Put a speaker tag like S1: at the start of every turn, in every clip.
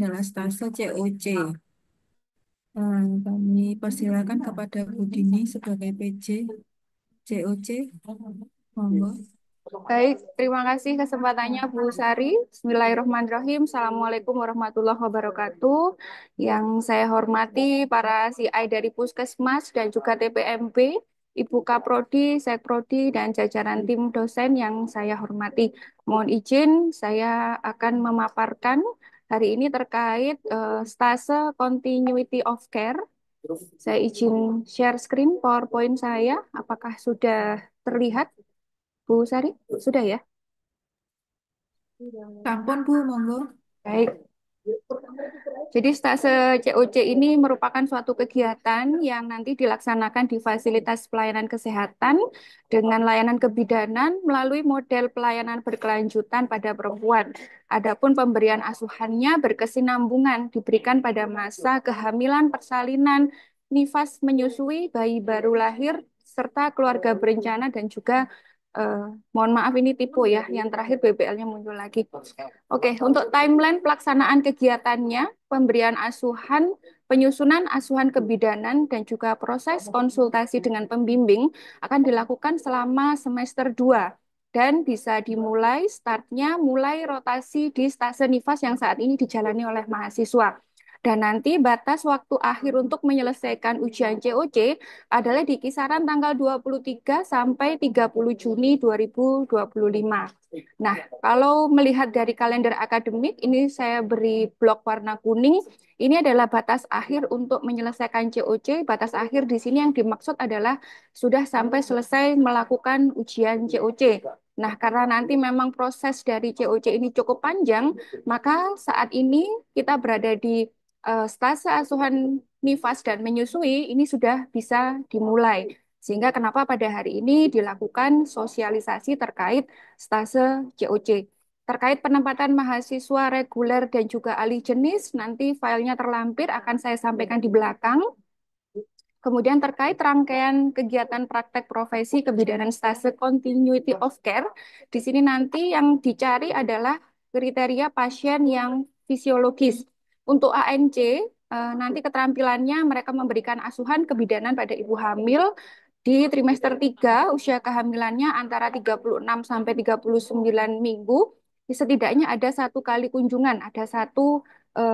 S1: adalah stase COC. Kami persilakan kepada Bu Dini sebagai PJ COC. Monggo.
S2: Baik, terima kasih kesempatannya Bu Sari. Bismillahirrahmanirrahim. Assalamualaikum warahmatullahi wabarakatuh. Yang saya hormati para CI dari Puskesmas dan juga TPMP, Ibu Kaprodi, Sekprodi, dan jajaran tim dosen yang saya hormati. Mohon izin, saya akan memaparkan hari ini terkait stase continuity of care. Saya izin share screen PowerPoint saya. Apakah sudah terlihat, Bu Sari? Sudah ya?
S1: Sampun Bu, monggo.
S2: Baik. Jadi stase COC ini merupakan suatu kegiatan yang nanti dilaksanakan di fasilitas pelayanan kesehatan dengan layanan kebidanan melalui model pelayanan berkelanjutan pada perempuan. Adapun pemberian asuhannya berkesinambungan diberikan pada masa kehamilan, persalinan, nifas menyusui, bayi baru lahir, serta keluarga berencana dan juga mohon maaf ini tipe ya, yang terakhir BBL-nya muncul lagi. Oke, untuk timeline pelaksanaan kegiatannya, pemberian asuhan, penyusunan asuhan kebidanan, dan juga proses konsultasi dengan pembimbing akan dilakukan selama semester 2 dan bisa dimulai startnya mulai rotasi di stase nifas yang saat ini dijalani oleh mahasiswa. Dan nanti batas waktu akhir untuk menyelesaikan ujian COC adalah di kisaran tanggal 23 sampai 30 Juni 2025. Nah, kalau melihat dari kalender akademik, ini saya beri blok warna kuning. Ini adalah batas akhir untuk menyelesaikan COC. Batas akhir di sini yang dimaksud adalah sudah sampai selesai melakukan ujian COC. Nah, karena nanti memang proses dari COC ini cukup panjang, maka saat ini kita berada di stase asuhan nifas dan menyusui ini sudah bisa dimulai. Sehingga kenapa pada hari ini dilakukan sosialisasi terkait stase COC. Terkait penempatan mahasiswa reguler dan juga alih jenis, nanti filenya terlampir akan saya sampaikan di belakang. Kemudian terkait rangkaian kegiatan praktek profesi kebidanan stase continuity of care, di sini nanti yang dicari adalah kriteria pasien yang fisiologis. Untuk ANC, nanti keterampilannya mereka memberikan asuhan kebidanan pada ibu hamil di trimester 3, usia kehamilannya antara 36 sampai 39 minggu. Setidaknya ada satu kali kunjungan, ada satu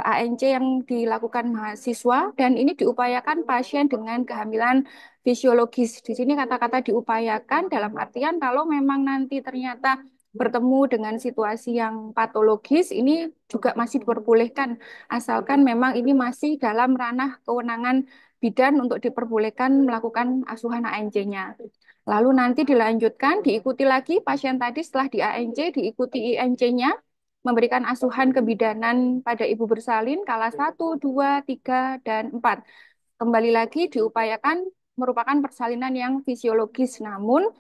S2: ANC yang dilakukan mahasiswa dan ini diupayakan pasien dengan kehamilan fisiologis. Di sini kata-kata diupayakan dalam artian kalau memang nanti ternyata bertemu dengan situasi yang patologis, ini juga masih diperbolehkan asalkan memang ini masih dalam ranah kewenangan bidan untuk diperbolehkan melakukan asuhan ANC-nya. Lalu nanti dilanjutkan, diikuti lagi pasien tadi setelah di ANC, diikuti INC-nya, memberikan asuhan kebidanan pada ibu bersalin kala 1, 2, 3, dan 4. Kembali lagi diupayakan merupakan persalinan yang fisiologis, namun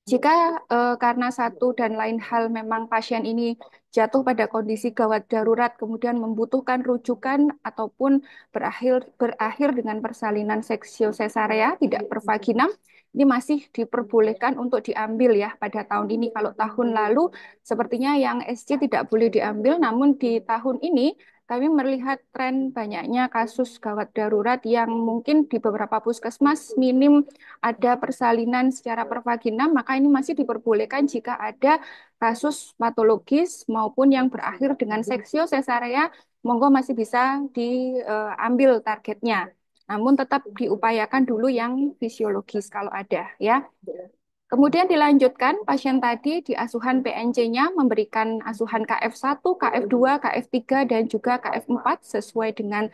S2: jika karena satu dan lain hal memang pasien ini jatuh pada kondisi gawat darurat, kemudian membutuhkan rujukan ataupun berakhir dengan persalinan seksio sesarea tidak per vaginam, ini masih diperbolehkan untuk diambil ya pada tahun ini. Kalau tahun lalu sepertinya yang SC tidak boleh diambil, namun di tahun ini kami melihat tren banyaknya kasus gawat darurat yang mungkin di beberapa puskesmas minim ada persalinan secara pervaginam, maka ini masih diperbolehkan jika ada kasus patologis maupun yang berakhir dengan seksio sesarea, monggo masih bisa diambil targetnya. Namun tetap diupayakan dulu yang fisiologis kalau ada ya. Kemudian dilanjutkan, pasien tadi di asuhan PNC-nya memberikan asuhan KF1, KF2, KF3, dan juga KF4 sesuai dengan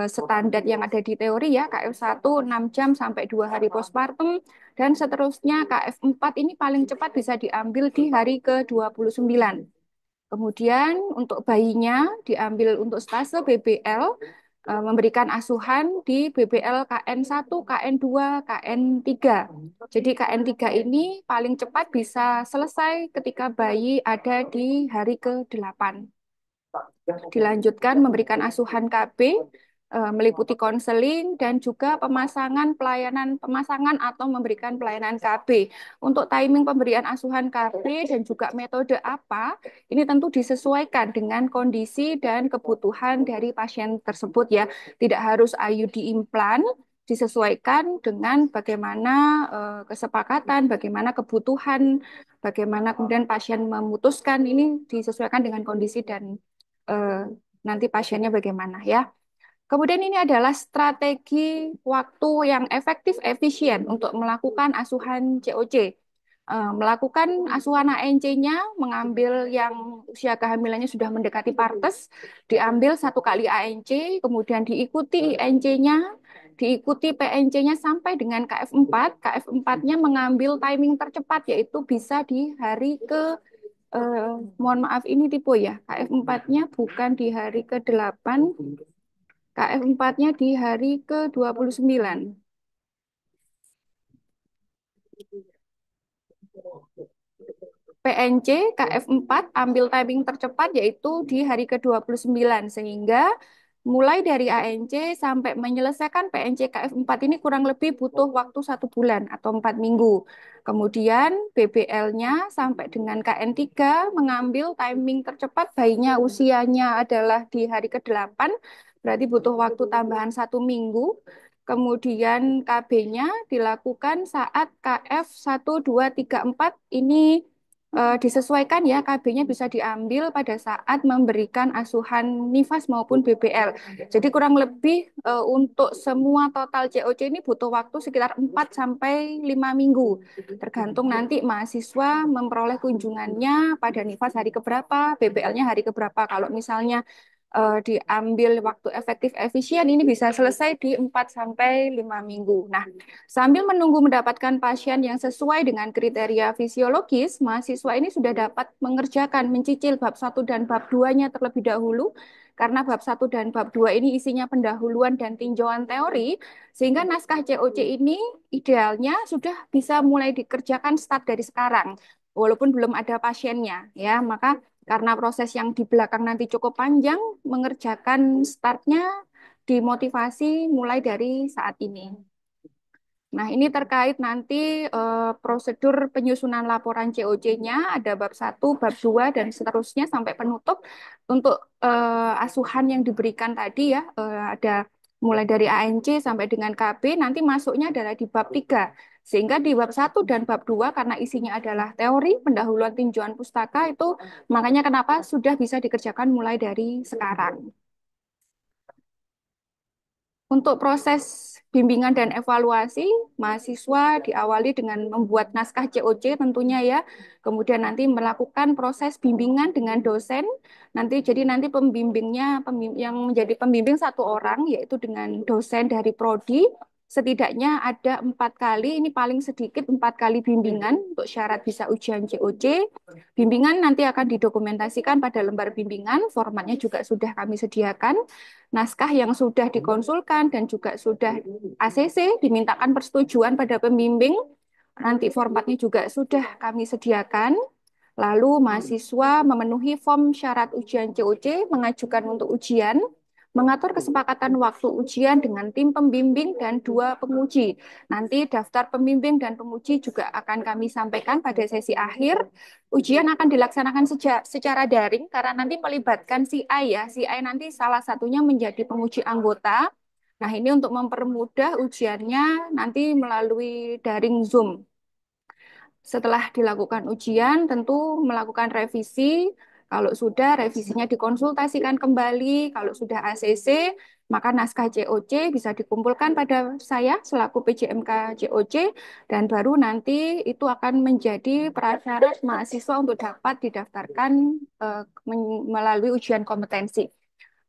S2: standar yang ada di teori ya. KF1 6 jam sampai 2 hari postpartum, dan seterusnya KF4 ini paling cepat bisa diambil di hari ke-29. Kemudian untuk bayinya diambil untuk stase BBL, memberikan asuhan di BBL KN1, KN2, KN3. Jadi KN3 ini paling cepat bisa selesai ketika bayi ada di hari ke-8. Dilanjutkan memberikan asuhan KB meliputi konseling dan juga pemasangan atau memberikan pelayanan KB. Untuk timing pemberian asuhan KB dan juga metode apa, ini tentu disesuaikan dengan kondisi dan kebutuhan dari pasien tersebut ya. Tidak harus IUD implan, disesuaikan dengan bagaimana kesepakatan, bagaimana kebutuhan, bagaimana kemudian pasien memutuskan, ini disesuaikan dengan kondisi dan eh, nanti pasiennya bagaimana ya. Kemudian ini adalah strategi waktu yang efektif efisien untuk melakukan asuhan COC. Melakukan asuhan ANC-nya, mengambil yang usia kehamilannya sudah mendekati partes, diambil 1 kali ANC, kemudian diikuti INC-nya, diikuti PNC-nya sampai dengan KF4. KF4-nya mengambil timing tercepat, yaitu bisa di hari mohon maaf ini tipe ya, KF4-nya bukan di hari ke-8, KF4-nya di hari ke-29. PNC KF4 ambil timing tercepat yaitu di hari ke-29 sehingga mulai dari ANC sampai menyelesaikan PNC KF4 ini kurang lebih butuh waktu 1 bulan atau 4 minggu. Kemudian BBL-nya sampai dengan KN3 mengambil timing tercepat bayinya usianya adalah di hari ke-8 berarti butuh waktu tambahan 1 minggu. Kemudian KB-nya dilakukan saat KF 1, 2, 3, 4 ini disesuaikan ya, KB-nya bisa diambil pada saat memberikan asuhan nifas maupun BBL. Jadi kurang lebih untuk semua total COC ini butuh waktu sekitar 4 sampai 5 minggu. Tergantung nanti mahasiswa memperoleh kunjungannya pada nifas hari keberapa, BBL-nya hari keberapa. Kalau misalnya diambil waktu efektif efisien ini bisa selesai di 4 sampai 5 minggu. Nah, sambil menunggu mendapatkan pasien yang sesuai dengan kriteria fisiologis, mahasiswa ini sudah dapat mengerjakan, mencicil bab 1 dan bab 2-nya terlebih dahulu, karena bab 1 dan bab 2 ini isinya pendahuluan dan tinjauan teori, sehingga naskah COC ini idealnya sudah bisa mulai dikerjakan start dari sekarang, walaupun belum ada pasiennya, ya. Maka karena proses yang di belakang nanti cukup panjang, mengerjakan startnya dimotivasi mulai dari saat ini. Nah, ini terkait nanti prosedur penyusunan laporan COC-nya, ada bab 1, bab 2, dan seterusnya sampai penutup. Untuk asuhan yang diberikan tadi ya, ada mulai dari ANC sampai dengan KB, nanti masuknya adalah di bab 3. Sehingga di bab 1 dan bab 2, karena isinya adalah teori, pendahuluan tinjauan pustaka, itu makanya kenapa sudah bisa dikerjakan mulai dari sekarang. Untuk proses bimbingan dan evaluasi, mahasiswa diawali dengan membuat naskah COC tentunya ya. Kemudian nanti melakukan proses bimbingan dengan dosen. Nanti pembimbingnya yang menjadi pembimbing 1 orang yaitu dengan dosen dari prodi. Setidaknya ada 4 kali, ini paling sedikit 4 kali bimbingan untuk syarat bisa ujian COC. Bimbingan nanti akan didokumentasikan pada lembar bimbingan, formatnya juga sudah kami sediakan. Naskah yang sudah dikonsulkan dan juga sudah ACC, dimintakan persetujuan pada pembimbing, nanti formatnya juga sudah kami sediakan. Lalu mahasiswa memenuhi form syarat ujian COC, mengajukan untuk ujian, mengatur kesepakatan waktu ujian dengan tim pembimbing dan 2 penguji. Nanti daftar pembimbing dan penguji juga akan kami sampaikan pada sesi akhir. Ujian akan dilaksanakan secara daring karena nanti melibatkan CI ya. CI nanti salah satunya menjadi penguji anggota. Nah, ini untuk mempermudah ujiannya nanti melalui daring Zoom. Setelah dilakukan ujian, tentu melakukan revisi. Kalau sudah, revisinya dikonsultasikan kembali. Kalau sudah ACC, maka naskah COC bisa dikumpulkan pada saya selaku PJMK COC, dan baru nanti itu akan menjadi prasyarat mahasiswa untuk dapat didaftarkan melalui ujian kompetensi.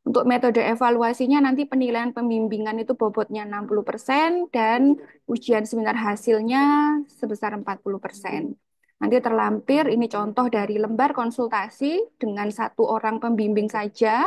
S2: Untuk metode evaluasinya nanti penilaian pembimbingan itu bobotnya 60% dan ujian seminar hasilnya sebesar 40%. Nanti terlampir ini contoh dari lembar konsultasi dengan 1 orang pembimbing saja.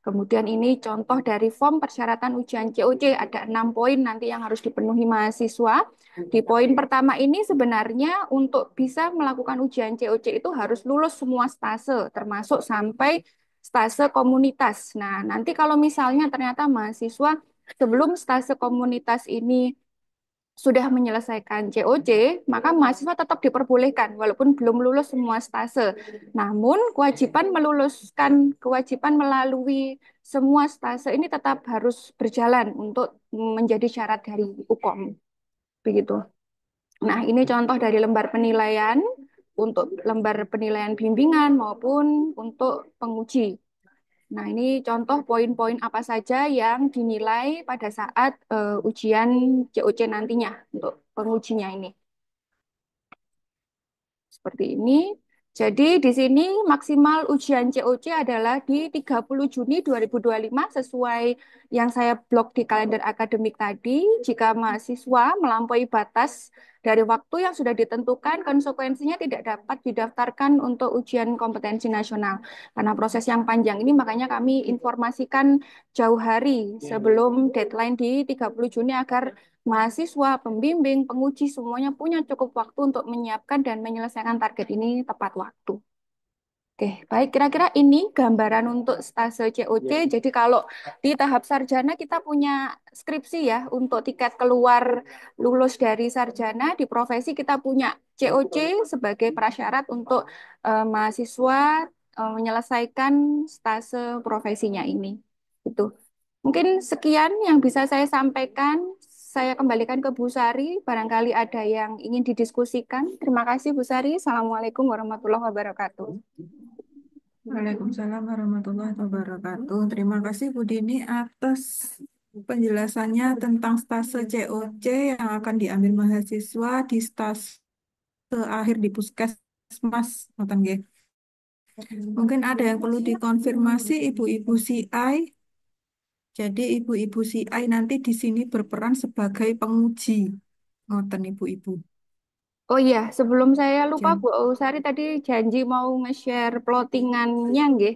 S2: Kemudian ini contoh dari form persyaratan ujian COC, ada 6 poin nanti yang harus dipenuhi mahasiswa. Di poin pertama ini sebenarnya untuk bisa melakukan ujian COC itu harus lulus semua stase, termasuk sampai stase komunitas. Nah, nanti kalau misalnya ternyata mahasiswa sebelum stase komunitas ini sudah menyelesaikan COC, maka mahasiswa tetap diperbolehkan walaupun belum lulus semua stase. Namun, kewajiban melalui semua stase ini tetap harus berjalan untuk menjadi syarat dari UKOM. Begitu. Nah, ini contoh dari lembar penilaian untuk lembar penilaian bimbingan maupun untuk penguji. Nah, ini contoh poin-poin apa saja yang dinilai pada saat ujian COC nantinya untuk pengujinya ini. Seperti ini. Jadi di sini maksimal ujian COC adalah di 30 Juni 2025 sesuai yang saya blok di kalender akademik tadi. Jika mahasiswa melampaui batas dari waktu yang sudah ditentukan, konsekuensinya tidak dapat didaftarkan untuk ujian kompetensi nasional. Karena proses yang panjang ini makanya kami informasikan jauh hari sebelum deadline di 30 Juni agar mahasiswa, pembimbing, penguji semuanya punya cukup waktu untuk menyiapkan dan menyelesaikan target ini tepat waktu. Oke, baik. Kira-kira ini gambaran untuk stase COC. Jadi kalau di tahap sarjana kita punya skripsi ya untuk tiket keluar lulus dari sarjana, di profesi kita punya COC sebagai prasyarat untuk mahasiswa menyelesaikan stase profesinya ini. Itu. Mungkin sekian yang bisa saya sampaikan. Saya kembalikan ke Bu Sari. Barangkali ada yang ingin didiskusikan. Terima kasih Bu Sari. Assalamualaikum warahmatullahi wabarakatuh.
S1: Waalaikumsalam warahmatullahi wabarakatuh. Terima kasih Bu Dini atas penjelasannya tentang stase COC yang akan diambil mahasiswa di stase akhir di Puskesmas. Ngoten nggih. Mungkin ada yang perlu dikonfirmasi Ibu-ibu CI. Jadi Ibu-ibu CI nanti di sini berperan sebagai penguji. Ngoten Ibu-ibu.
S2: Oh iya, sebelum saya lupa
S1: Jadi,
S2: Bu Sari tadi janji mau nge-share plottingannya nggih.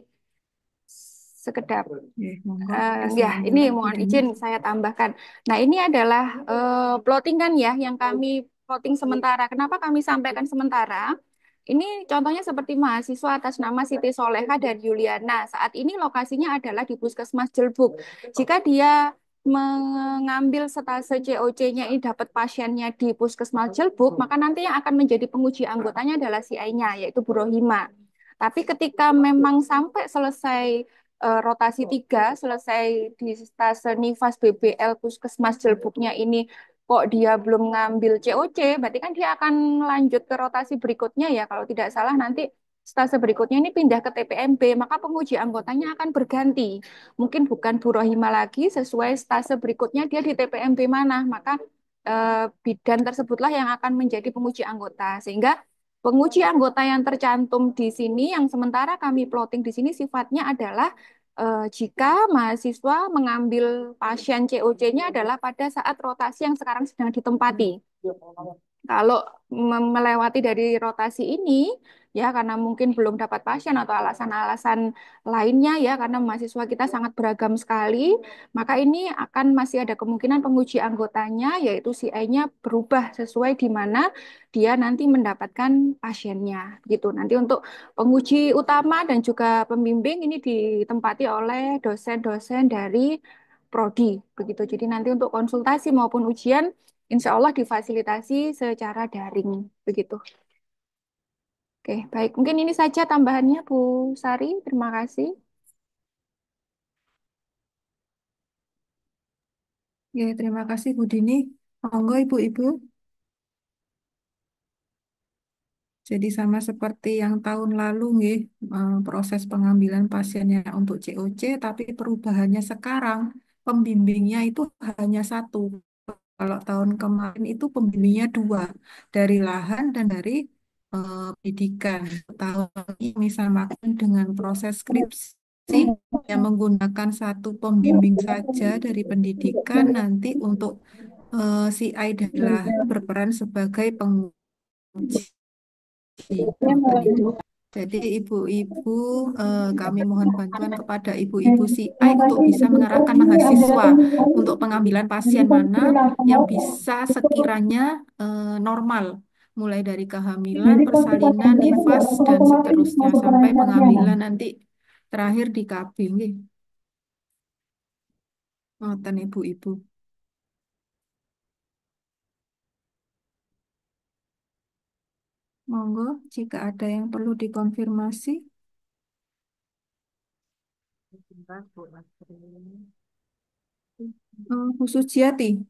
S2: Sekedap.
S1: monggo
S2: Ya, ini
S1: disampaikan Bu
S2: mohon
S1: Dini.
S2: izin saya tambahkan. Nah, ini adalah plottingan ya yang kami plotting sementara. Kenapa kami sampaikan sementara? Ini contohnya seperti mahasiswa atas nama Siti Soleha dan Yuliana. Saat ini lokasinya adalah di Puskesmas Jelbuk. Jika dia mengambil stase COC-nya ini dapat pasiennya di Puskesmas Jelbuk, maka nanti yang akan menjadi penguji anggotanya adalah CI-nya, yaitu Bu Rohima. Tapi ketika memang sampai selesai rotasi 3, selesai di stase Nifas BBL Puskesmas Jelbuknya ini kok dia belum ngambil COC, berarti kan dia akan lanjut ke rotasi berikutnya ya. Kalau tidak salah nanti stase berikutnya ini pindah ke TPMB, maka penguji anggotanya akan berganti. Mungkin bukan Bu Rohima lagi, sesuai stase berikutnya dia di TPMB mana, maka bidan tersebutlah yang akan menjadi penguji anggota. Sehingga penguji anggota yang tercantum di sini, yang sementara kami plotting di sini sifatnya adalah jika mahasiswa mengambil pasien COC-nya adalah pada saat rotasi yang sekarang sedang ditempati. Kalau melewati dari rotasi ini, ya karena mungkin belum dapat pasien atau alasan-alasan lainnya ya, karena mahasiswa kita sangat beragam sekali, maka ini akan masih ada kemungkinan penguji anggotanya, yaitu CI-nya berubah sesuai di mana dia nanti mendapatkan pasiennya. Gitu. Nanti untuk penguji utama dan juga pembimbing ini ditempati oleh dosen-dosen dari prodi. Begitu. Jadi nanti untuk konsultasi maupun ujian insya Allah difasilitasi secara daring, begitu. Oke, baik. Mungkin ini saja tambahannya, Bu Sari. Terima kasih.
S1: Ya, terima kasih Bu Dini. Monggo Ibu-ibu. Jadi sama seperti yang tahun lalu nggih, proses pengambilan pasiennya untuk COC, tapi perubahannya sekarang pembimbingnya itu hanya satu. Kalau tahun kemarin itu pembimbingnya dua, dari lahan dan dari pendidikan. Tahun ini samakan dengan proses skripsi yang menggunakan satu pembimbing saja dari pendidikan, nanti untuk CI dan lahan berperan sebagai penguji. Ngoten Ibu. Jadi ibu-ibu kami mohon bantuan kepada ibu-ibu CI untuk bisa mengarahkan mahasiswa untuk pengambilan pasien mana yang bisa sekiranya normal, mulai dari kehamilan, persalinan, nifas dan seterusnya sampai pengambilan nanti Terakhir di KB nggih. Ngoten Ibu-ibu. Monggo jika ada yang perlu dikonfirmasi. Khusus Jati.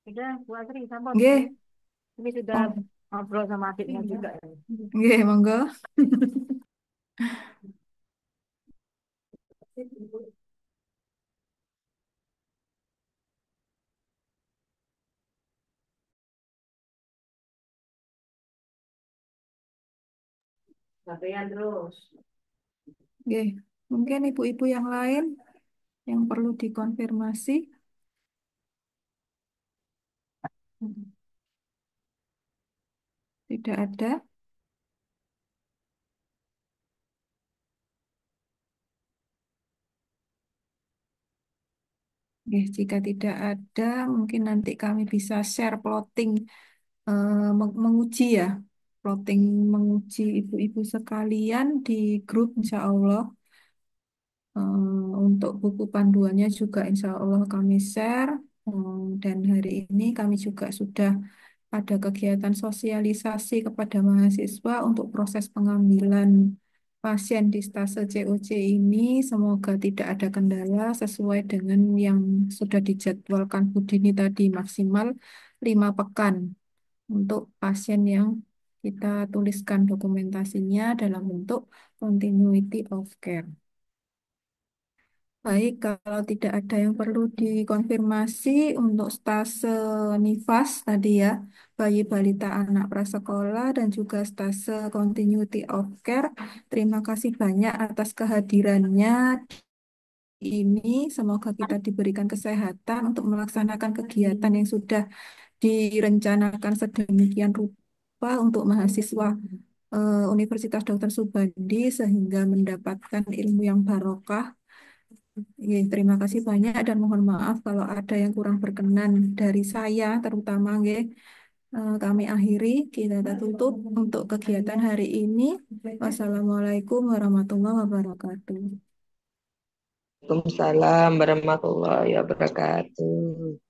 S3: Udah, Bu Asri, sampun.
S1: Nggih.
S3: Ini sudah
S1: Mong-
S3: ngobrol sama adiknya juga.
S1: Nggih, monggo.
S3: Sampean terus.
S1: Nggih. Mungkin ibu-ibu yang lain yang perlu dikonfirmasi. Tidak ada. Nggih, jika tidak ada, mungkin nanti kami bisa share plotting menguji ya, plotting menguji ibu-ibu sekalian di grup insya Allah. Untuk buku panduannya juga insya Allah kami share. Dan hari ini kami juga sudah ada kegiatan sosialisasi kepada mahasiswa untuk proses pengambilan pasien di stase COC ini. Semoga tidak ada kendala sesuai dengan yang sudah dijadwalkan Bu Dini tadi maksimal 5 pekan untuk pasien yang kita tuliskan dokumentasinya dalam bentuk continuity of care. Baik, kalau tidak ada yang perlu dikonfirmasi untuk stase NIFAS tadi ya, bayi balita anak prasekolah dan juga stase continuity of care. Terima kasih banyak atas kehadirannya ini. Semoga kita diberikan kesehatan untuk melaksanakan kegiatan yang sudah direncanakan sedemikian rupa untuk mahasiswa Universitas Dr. Subandi sehingga mendapatkan ilmu yang barokah. Ya, terima kasih banyak dan mohon maaf kalau ada yang kurang berkenan dari saya terutama nggih. Kami akhiri, kita tutup untuk kegiatan hari ini. Wassalamualaikum warahmatullahi wabarakatuh.
S4: Waalaikumsalam warahmatullahi wabarakatuh.